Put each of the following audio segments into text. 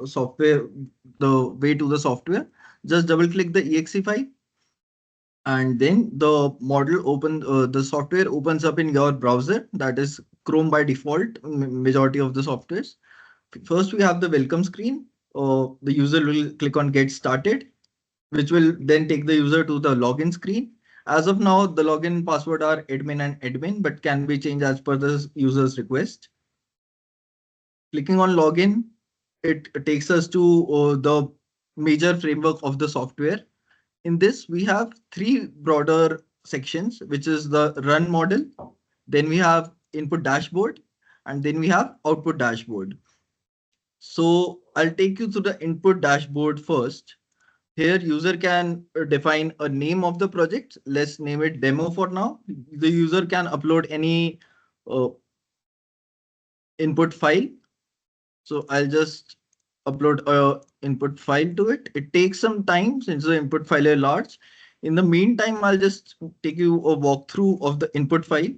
software, the way to the software, just double click the exe file, and then the software opens up in your browser, that is Chrome by default, majority of the softwares. First, we have the welcome screen. The user will click on get started, which will then take the user to the login screen. As of now, the login password are admin and admin, but can be changed as per the user's request. Clicking on login, it takes us to the major framework of the software. In this, we have three broader sections, which is the run model, then we have input dashboard, and then we have output dashboard. So I'll take you to the input dashboard first. Here, user can define a name of the project. Let's name it demo for now. The user can upload any uh, input file. So I'll just upload a input file to it. It takes some time since the input file is large. In the meantime, I'll just take you a walkthrough of the input file.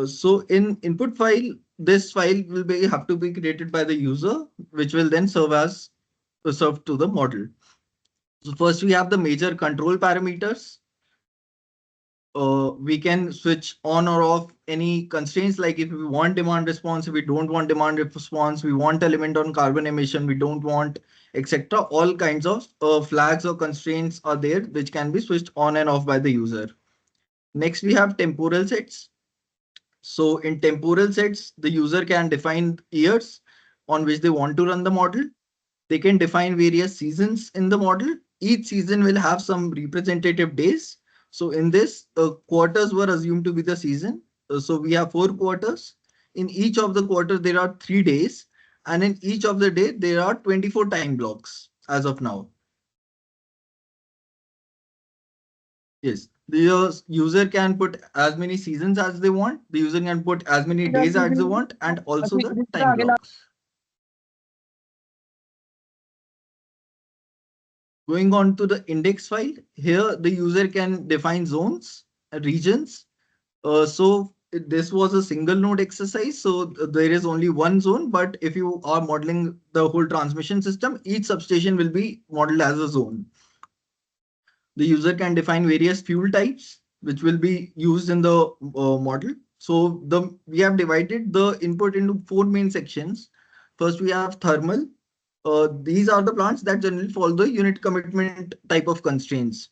So in input file, this file will have to be created by the user, which will then serve to the model. So first we have the major control parameters. We can switch on or off any constraints, like if we want demand response, if we don't want demand response, we want element on carbon emission, we don't want, etc. All kinds of flags or constraints are there, which can be switched on and off by the user. Next, we have temporal sets. So in temporal sets, the user can define years on which they want to run the model. They can define various seasons in the model. Each season will have some representative days. So in this, quarters were assumed to be the season. So we have 4 quarters. In each of the quarter, there are 3 days. And in each of the day, there are 24 time blocks as of now. Yes, the user can put as many seasons as they want. The user can put as many days as they want, and also the time blocks. Going on to the index file, here the user can define zones, regions. So this was a single node exercise, so there is only one zone, but if you are modeling the whole transmission system, each substation will be modeled as a zone. The user can define various fuel types, which will be used in the model. So we have divided the input into 4 main sections. First, we have thermal. These are the plants that generally follow the unit commitment type of constraints.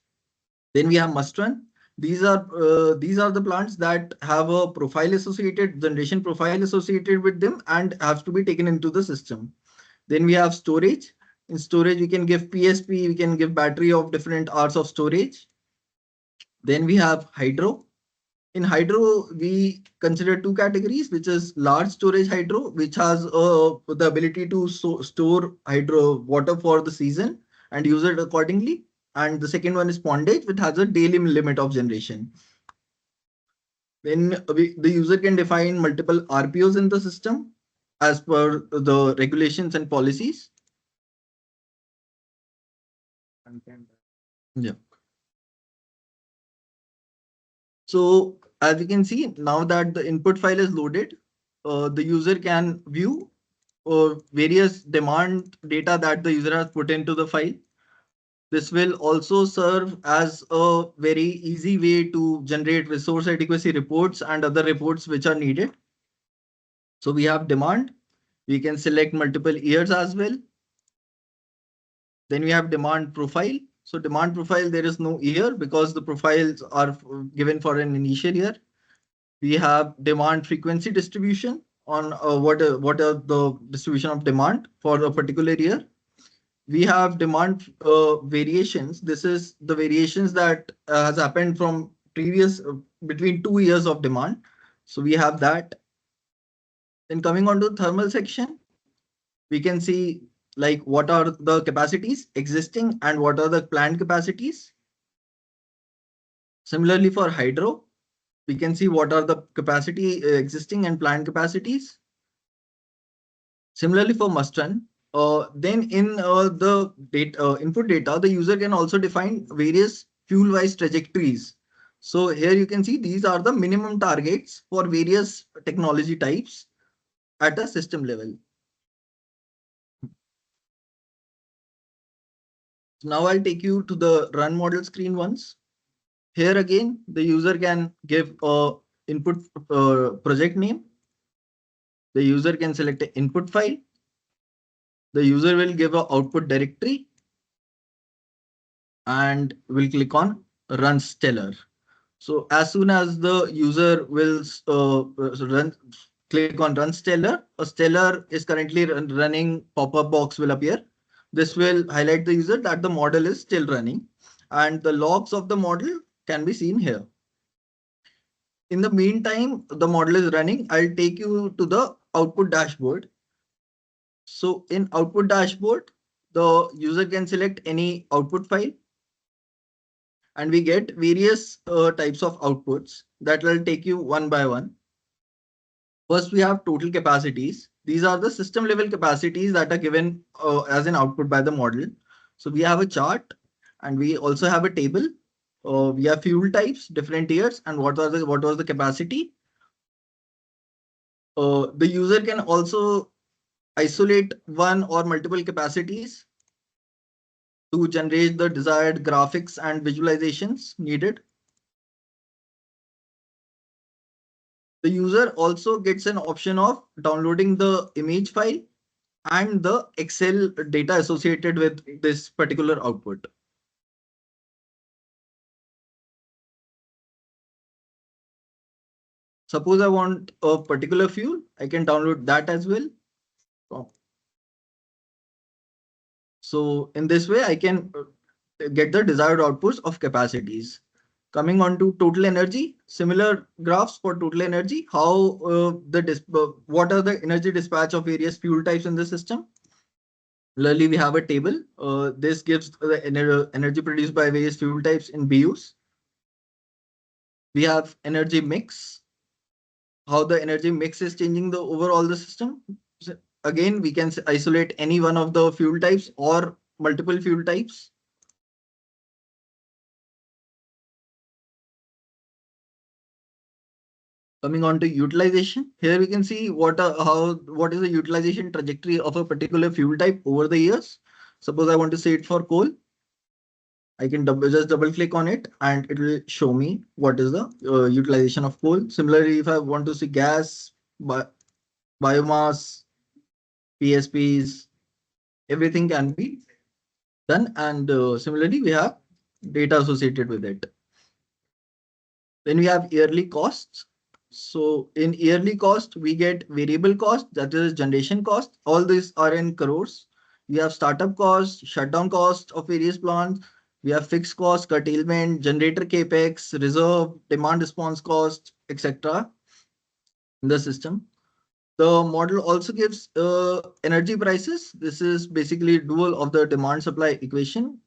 Then we have must run. These are the plants that have a profile associated, generation profile associated with them, and have to be taken into the system. Then we have storage. In storage, we can give PSP, we can give battery of different hours of storage. Then we have hydro. In hydro, we consider 2 categories, which is large storage hydro, which has the ability to store hydro water for the season and use it accordingly. And the second one is pondage, which has a daily limit of generation. Then the user can define multiple RPOs in the system as per the regulations and policies. Yeah. So as you can see, now that the input file is loaded, the user can view various demand data that the user has put into the file. This will also serve as a very easy way to generate resource adequacy reports and other reports which are needed. So we have demand. We can select multiple years as well. Then we have demand profile. So demand profile, there is no year because the profiles are given for an initial year. We have demand frequency distribution on what are the distribution of demand for a particular year. We have demand variations. This is the variations that has happened from previous between 2 years of demand. So we have that. Then coming on to the thermal section, we can see like what are the capacities existing and what are the planned capacities. Similarly for hydro, we can see what are the capacity existing and planned capacities. Similarly for must run, then in the data, input data, the user can also define various fuel-wise trajectories. So here you can see these are the minimum targets for various technology types at a system level. Now I'll take you to the run model screen once. Here again, the user can give a input project name. The user can select an input file. The user will give a output directory and will click on run stellar. So as soon as the user will click on run stellar, a stellar is currently running pop-up box will appear. This will highlight the user that the model is still running and the logs of the model can be seen here. In the meantime, the model is running. I'll take you to the output dashboard. So in output dashboard, the user can select any output file and we get various types of outputs that will take you one by one. First, we have total capacities. These are the system level capacities that are given as an output by the model. So we have a chart and we also have a table. We have fuel types, different years, and what was the capacity. The user can also isolate one or multiple capacities to generate the desired graphics and visualizations needed. The user also gets an option of downloading the image file and the Excel data associated with this particular output. Suppose I want a particular fuel, I can download that as well. So in this way, I can get the desired outputs of capacities. Coming on to total energy, similar graphs for total energy, how what are the energy dispatch of various fuel types in the system. Similarly, we have a table. This gives the energy produced by various fuel types in BUs. We have energy mix, how the energy mix is changing the overall the system. So again, we can isolate any one of the fuel types or multiple fuel types. Coming on to utilization, here we can see what is the utilization trajectory of a particular fuel type over the years. Suppose I want to say it for coal. I can just double click on it and it will show me what is the utilization of coal. Similarly, if I want to see gas, biomass, PSPs, everything can be done. And similarly, we have data associated with it. Then we have yearly costs. So in yearly cost, we get variable cost, that is generation cost. All these are in crores. We have startup cost, shutdown cost of various plants. We have fixed cost, curtailment, generator capex, reserve, demand response cost, etc. in the system. The model also gives energy prices. This is basically dual of the demand supply equation.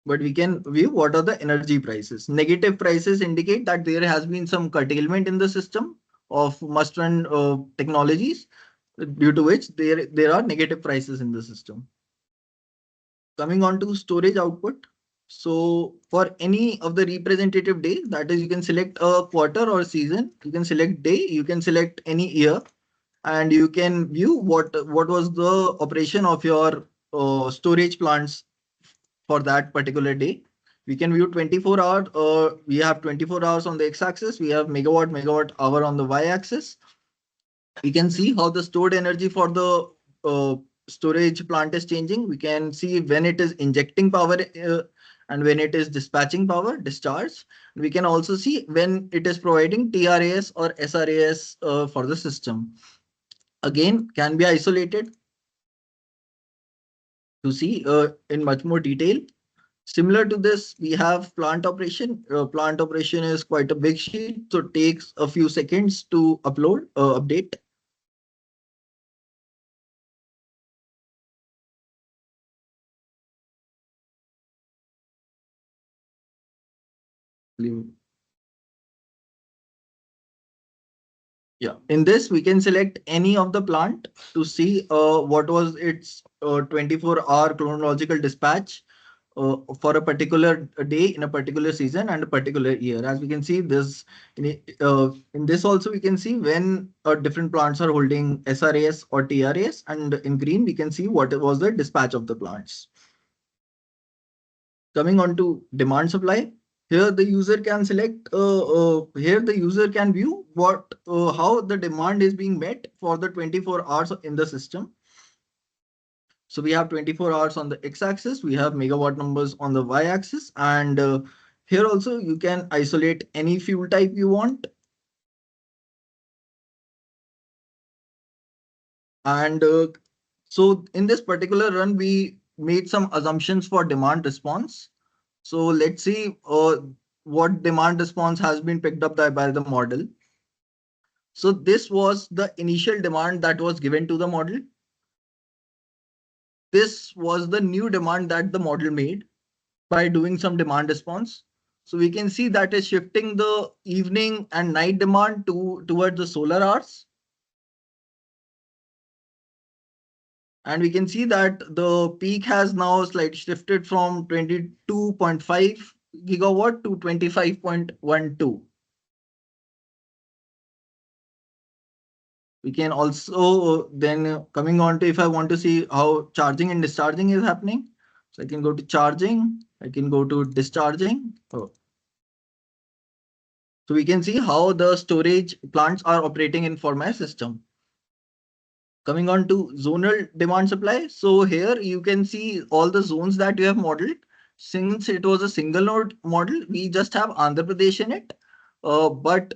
But we can view what are the energy prices. Negative prices indicate that there has been some curtailment in the system of must-run technologies, due to which there are negative prices in the system. Coming on to storage output. So for any of the representative day, that is, you can select a quarter or season, you can select day, you can select any year, and you can view what was the operation of your storage plants for that particular day. We can view 24 hours. We have 24 hours on the x-axis. We have megawatt hour on the y-axis. We can see how the stored energy for the storage plant is changing. We can see when it is injecting power and when it is dispatching power, discharge. We can also see when it is providing TRAS or SRAS for the system. Again, can be isolated to see in much more detail. Similar to this, we have plant operation. Plant operation is quite a big sheet, so it takes a few seconds to update. Yeah, in this we can select any of the plant to see what was its 24-hour chronological dispatch for a particular day in a particular season and a particular year. As we can see this in this also, we can see when different plants are holding SRAS or TRAS, and in green we can see what was the dispatch of the plants. Coming on to demand supply, here the user can select here the user can view what how the demand is being met for the 24 hours in the system. So we have 24 hours on the x-axis, we have megawatt numbers on the y-axis, and here also you can isolate any fuel type you want. And so in this particular run, we made some assumptions for demand response. So let's see what demand response has been picked up by the model. So this was the initial demand that was given to the model. This was the new demand that the model made by doing some demand response. So we can see that is shifting the evening and night demand towards the solar hours. And we can see that the peak has now slightly shifted from 22.5 gigawatt to 25.12. We can also then coming on to, if I want to see how charging and discharging is happening. So I can go to charging, I can go to discharging. Oh. So we can see how the storage plants are operating in for my system. Coming on to zonal demand supply. So here you can see all the zones that you have modeled. Since it was a single node model, we just have Andhra Pradesh in it. But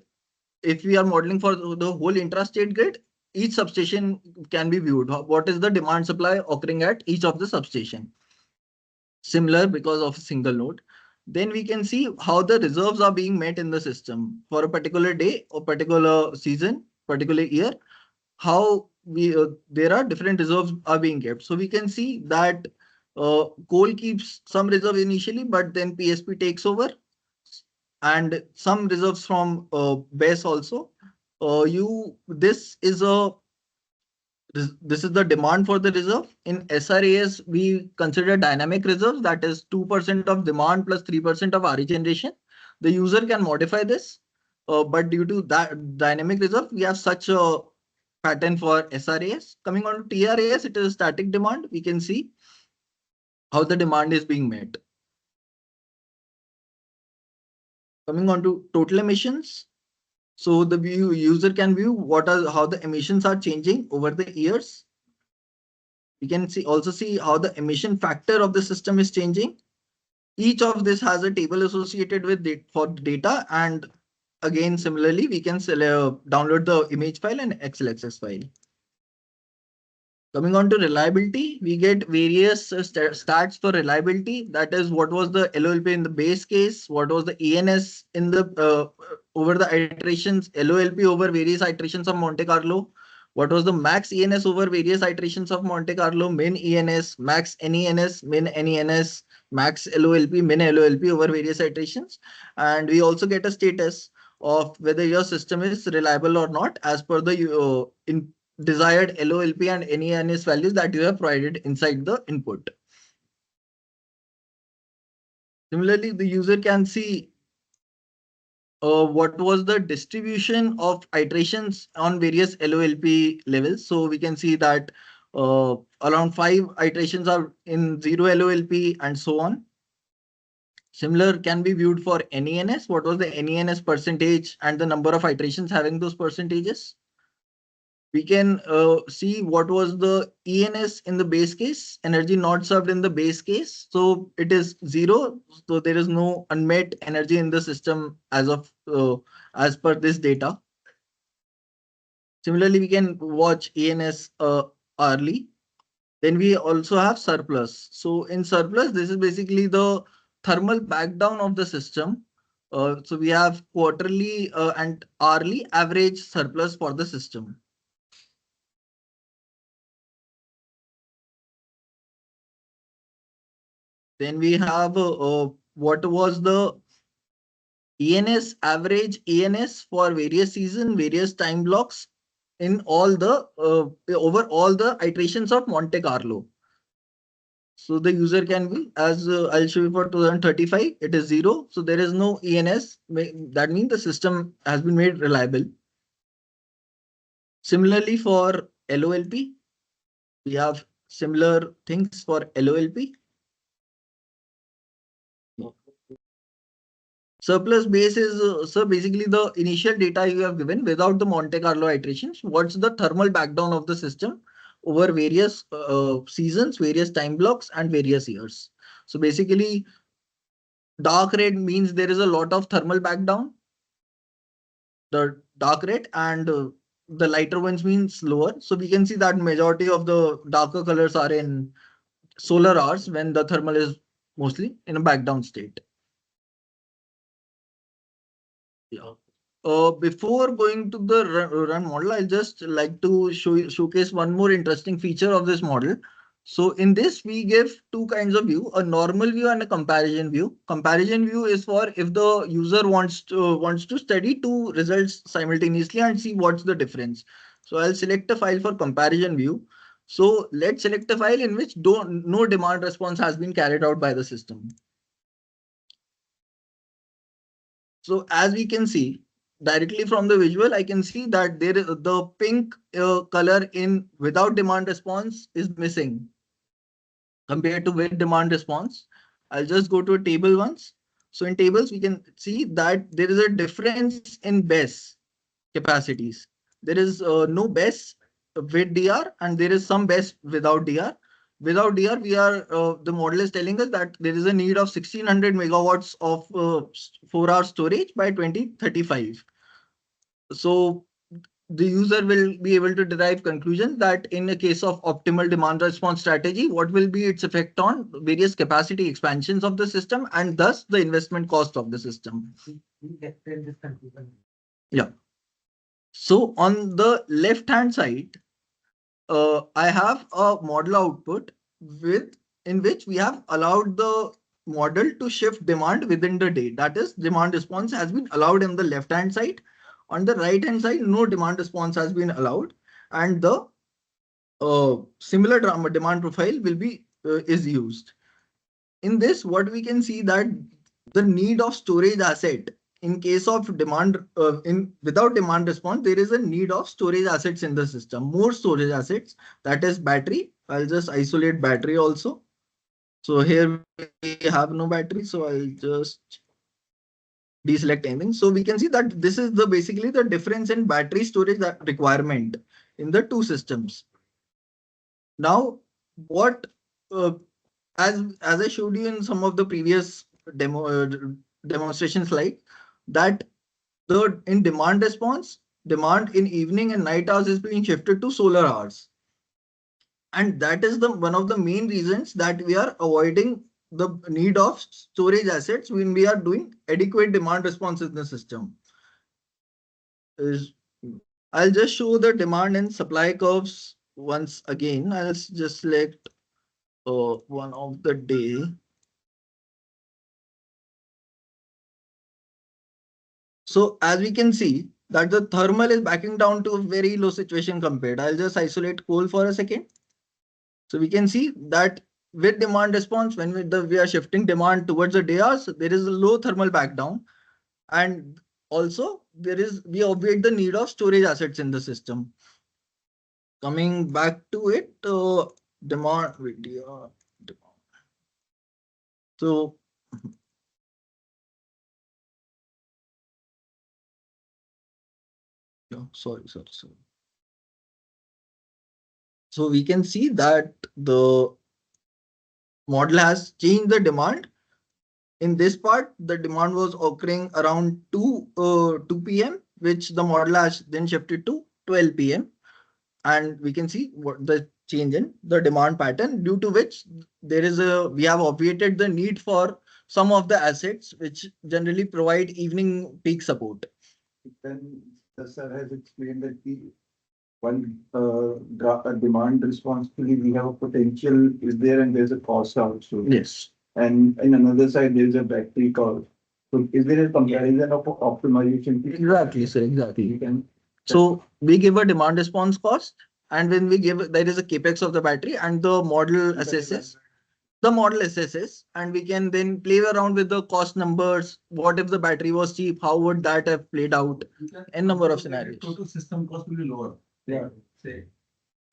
if we are modeling for the whole intrastate grid, each substation can be viewed. What is the demand supply occurring at each of the substation? Similar because of a single node. Then we can see how the reserves are being met in the system for a particular day or particular season, particular year. How we there are different reserves are being kept. So we can see that coal keeps some reserve initially, but then PSP takes over, and some reserves from BESS also. This is a this is the demand for the reserve. In SRAS, we consider dynamic reserves, that is 2% of demand plus 3% of RE generation. The user can modify this, but due to that dynamic reserve, we have such a pattern for SRAS. Coming on to TRAS, it is static demand. We can see how the demand is being met. Coming on to total emissions. So the user can view how the emissions are changing over the years. We can also see how the emission factor of the system is changing. Each of this has a table associated with it for data, and again similarly we can download the image file and XLSS file. Coming on to reliability, we get various stats for reliability. That is, what was the LOLP in the base case, what was the ENS in the over the iterations, LOLP over various iterations of Monte Carlo, what was the max ENS over various iterations of Monte Carlo, min ENS, max NENS, min NENS, max LOLP, min LOLP over various iterations. And we also get a status of whether your system is reliable or not as per the desired LOLP and NENS values that you have provided inside the input. Similarly, the user can see what was the distribution of iterations on various LOLP levels. So we can see that around 5 iterations are in 0 LOLP and so on. Similar can be viewed for NENS. What was the NENS percentage and the number of iterations having those percentages? We can see what was the ENS in the base case, energy not served in the base case. So it is 0. So there is no unmet energy in the system as per this data. Similarly, we can watch ENS hourly. Then we also have surplus. So in surplus, this is basically the thermal backdown of the system. So we have quarterly and hourly average surplus for the system. Then we have what was the ENS, average ENS for various season, various time blocks in all the over all the iterations of Monte Carlo. So the user can be, as I'll show you for 2035, it is 0. So there is no ENS. That means the system has been made reliable. Similarly for LOLP, we have similar things for LOLP. Surplus base is so basically the initial data you have given without the Monte Carlo iterations. What's the thermal backdown of the system over various seasons, various time blocks, and various years. So basically, dark red means there is a lot of thermal backdown, the dark red, and the lighter ones means lower. So we can see that majority of the darker colors are in solar hours when the thermal is mostly in a backdown state. Yeah. Before going to the run model, I'll just like to showcase one more interesting feature of this model. So in this, we give two kinds of view, a normal view and a comparison view. Comparison view is for if the user wants to study two results simultaneously and see what's the difference. So I'll select a file for comparison view. So let's select a file in which no demand response has been carried out by the system. So as we can see directly from the visual, I can see that there is the pink color in without demand response is missing compared to with demand response. I'll just go to a table once. So in tables, we can see that there is a difference in BESS capacities. There is no BESS with DR and there is some BESS without DR. Without DR, the model is telling us that there is a need of 1600 megawatts of 4-hour storage by 2035. So the user will be able to derive conclusion that in a case of optimal demand response strategy, what will be its effect on various capacity expansions of the system and thus the investment cost of the system. Yeah. So on the left hand side, I have a model output with in which we have allowed the model to shift demand within the day. That is, demand response has been allowed in the left hand side. On the right hand side, no demand response has been allowed, and the similar demand profile will be is used. In this, what we can see that the need of storage asset in case of demand in without demand response, there is a need of storage assets in the system, more storage assets, that is battery. I'll just isolate battery also. So here we have no battery, so I'll just deselect anything. So we can see that this is the basically the difference in battery storage requirement in the two systems. Now, what uh, as I showed you in some of the previous demonstration slide, that the in demand response, demand in evening and night hours is being shifted to solar hours, and that is the one of the main reasons that we are avoiding the need of storage assets when we are doing adequate demand response in the system. Is I'll just show the demand and supply curves once again. I'll just select one of the day. So as we can see that the thermal is backing down to a very low situation compared. I'll just isolate coal for a second. So we can see that with demand response, when we are shifting demand towards the day hours, there is a low thermal backdown. And also we obviate the need of storage assets in the system. Coming back to it, demand video. So sorry. So we can see that the model has changed the demand. In this part, the demand was occurring around 2 p.m., which the model has then shifted to 12 p.m. And we can see what the change in the demand pattern, due to which we have obviated the need for some of the assets which generally provide evening peak support. Then the sir has explained that the one demand response we have a potential is there and there's a cost also. Yes. And in another side there's a battery cost. So is there a comparison of optimization? Exactly, sir. Exactly. You can. So we give a demand response cost, and when we give there is a capex of the battery, and the model assesses the model assesses, and we can then play around with the cost numbers. What if the battery was cheap? How would that have played out? N number of scenarios. Total system cost will be lower. Yeah. Say,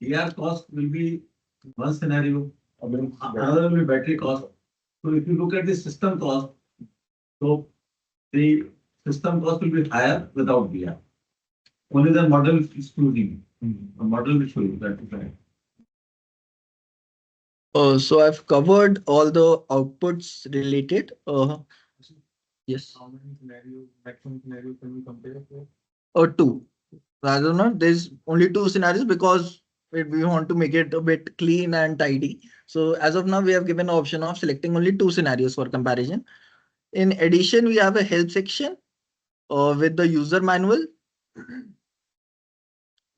ER cost will be one scenario, another will be battery cost. So if you look at the system cost, so the system cost will be higher without VR. Only the model is choosing. The model will show you that is right. So I've covered all the outputs related. Yes. How many scenarios, maximum scenarios can we compare with? Two. Rather not, there's only two scenarios because we want to make it a bit clean and tidy. So as of now, we have given the option of selecting only two scenarios for comparison. In addition, we have a help section with the user manual.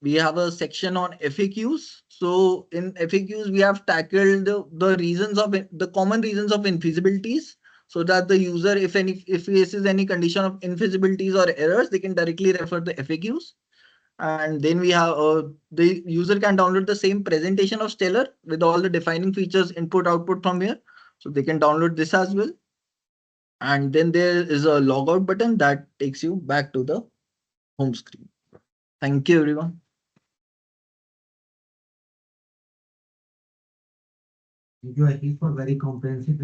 We have a section on FAQs. So in FAQs, we have tackled the reasons of the common reasons of infeasibilities, so that the user, if faces any condition of infeasibilities or errors, they can directly refer the FAQs. And then we have the user can download the same presentation of Stellar with all the defining features, input, output from here. So they can download this as well. And then there is a logout button that takes you back to the home screen. Thank you, everyone. Thank you, I think, for very comprehensive